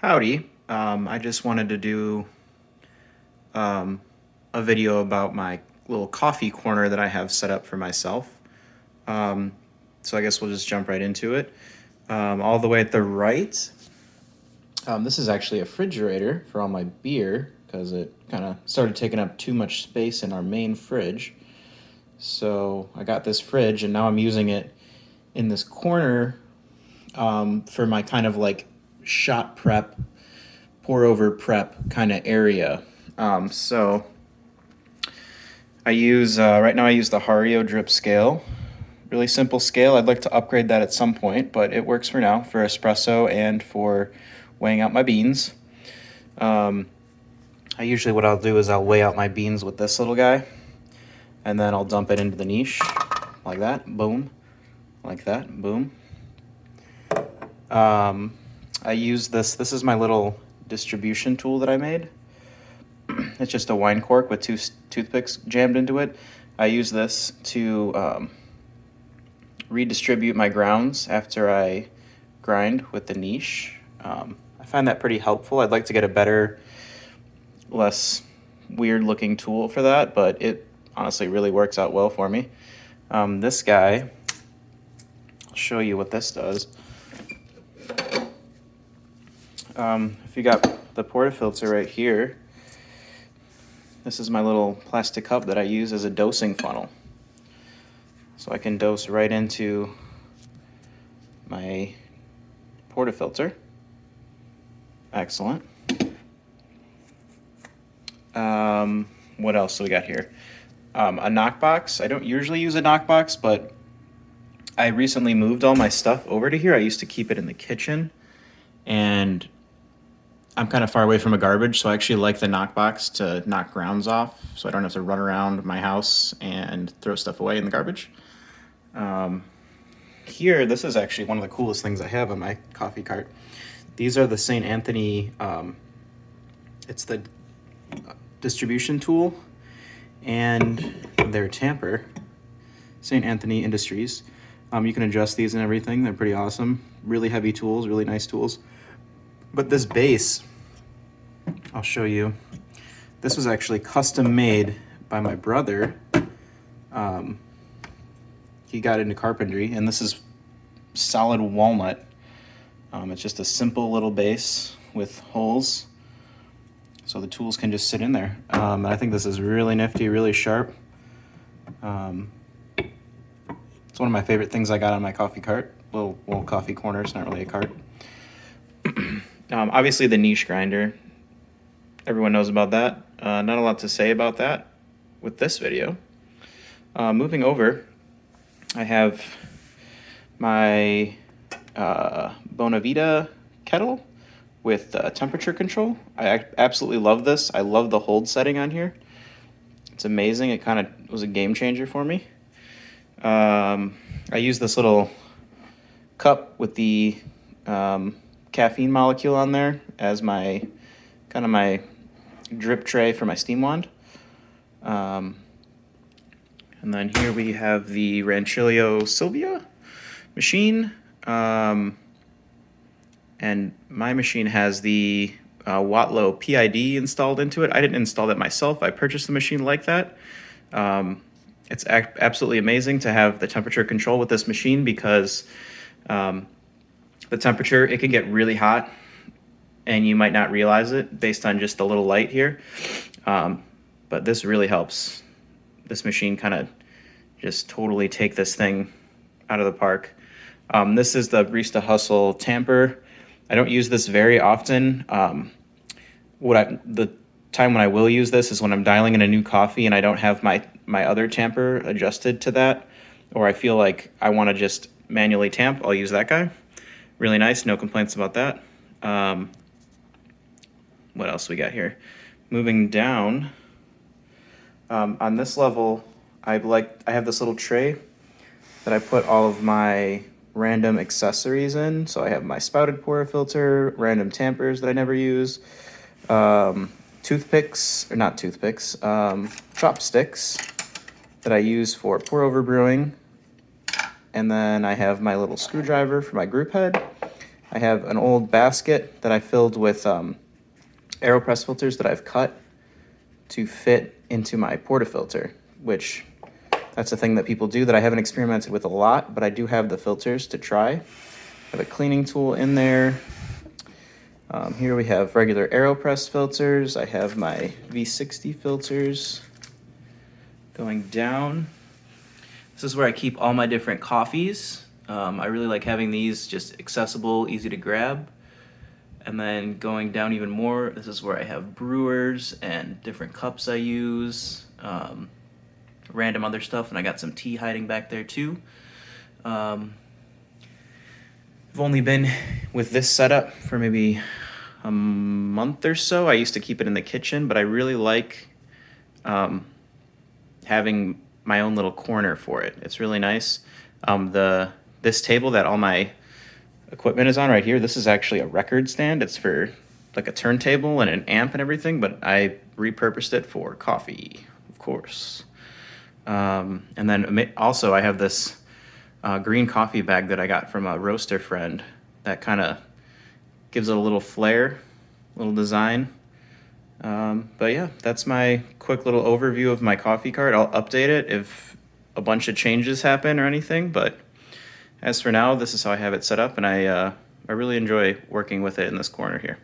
Howdy. I just wanted to do a video about my little coffee corner that I have set up for myself. So I guess we'll just jump right into it. All the way at the right, this is actually a refrigerator for all my beer because it kind of started taking up too much space in our main fridge. So I got this fridge and now I'm using it in this corner for my kind of like shot prep, pour over prep kind of area. So I use, right now I use the Hario drip scale. Really simple scale. I'd like to upgrade that at some point, but it works for now for espresso and for weighing out my beans. Usually what I'll do is I'll weigh out my beans with this little guy, and then I'll dump it into the niche like that, boom, like that, boom. I use this is my little distribution tool that I made. It's just a wine cork with two toothpicks jammed into it. I use this to redistribute my grounds after I grind with the niche. I find that pretty helpful. I'd like to get a better, less weird looking tool for that, but it honestly really works out well for me. This guy, I'll show you what this does. If you got the portafilter right here, this is my little plastic cup that I use as a dosing funnel. So I can dose right into my portafilter. Excellent. What else do we got here? A knockbox. I don't usually use a knockbox, but I recently moved all my stuff over to here. I used to keep it in the kitchen, and I'm kind of far away from a garbage, so I actually like the knockbox to knock grounds off, so I don't have to run around my house and throw stuff away in the garbage. Here, this is actually one of the coolest things I have on my coffee cart. These are the St. Anthony, it's the distribution tool and their tamper, St. Anthony Industries. You can adjust these and everything. They're pretty awesome. Really heavy tools, really nice tools. But this base, I'll show you. This was actually custom made by my brother. He got into carpentry, and this is solid walnut. It's just a simple little base with holes, so the tools can just sit in there. I think this is really nifty, really sharp. It's one of my favorite things I got on my coffee cart. Little coffee corner, it's not really a cart. Obviously the niche grinder, everyone knows about that. Not a lot to say about that with this video. Moving over, I have my Bonavita Kettle with temperature control. I absolutely love this. I love the hold setting on here. It's amazing. It kind of was a game changer for me. I use this little cup with the caffeine molecule on there as my kind of my drip tray for my steam wand. And then here we have the Rancherio Silvia machine. And my machine has the Wattlow PID installed into it. I didn't install that myself. I purchased the machine like that. It's absolutely amazing to have the temperature control with this machine because the temperature, it can get really hot and you might not realize it based on just the little light here. But this really helps. This machine kind of just totally take this thing out of the park. This is the Barista Hustle tamper. I don't use this very often. The time when I will use this is when I'm dialing in a new coffee and I don't have my other tamper adjusted to that, or I feel like I want to just manually tamp. I'll use that guy. Really nice, no complaints about that. What else we got here? Moving down, on this level, I have this little tray that I put all of my random accessories in. So I have my spouted portafilter, random tampers that I never use, chopsticks that I use for pour over brewing. And then I have my little screwdriver for my group head. I have an old basket that I filled with Aeropress filters that I've cut to fit into my portafilter, which that's a thing that people do that I haven't experimented with a lot, but I do have the filters to try. I have a cleaning tool in there. Here we have regular Aeropress filters. I have my V60 filters going down. This is where I keep all my different coffees. I really like having these just accessible, easy to grab. And then going down even more, this is where I have brewers and different cups I use, random other stuff, and I got some tea hiding back there too. I've only been with this setup for maybe a month or so. I used to keep it in the kitchen, but I really like having my own little corner for it. It's really nice. This table that all my equipment is on right here, this is actually a record stand. It's for like a turntable and an amp and everything, but I repurposed it for coffee, of course. And then also I have this green coffee bag that I got from a roaster friend that kind of gives it a little flair, little design. But yeah, that's my quick little overview of my coffee cart. I'll update it if a bunch of changes happen or anything, but as for now, this is how I have it set up, and I really enjoy working with it in this corner here.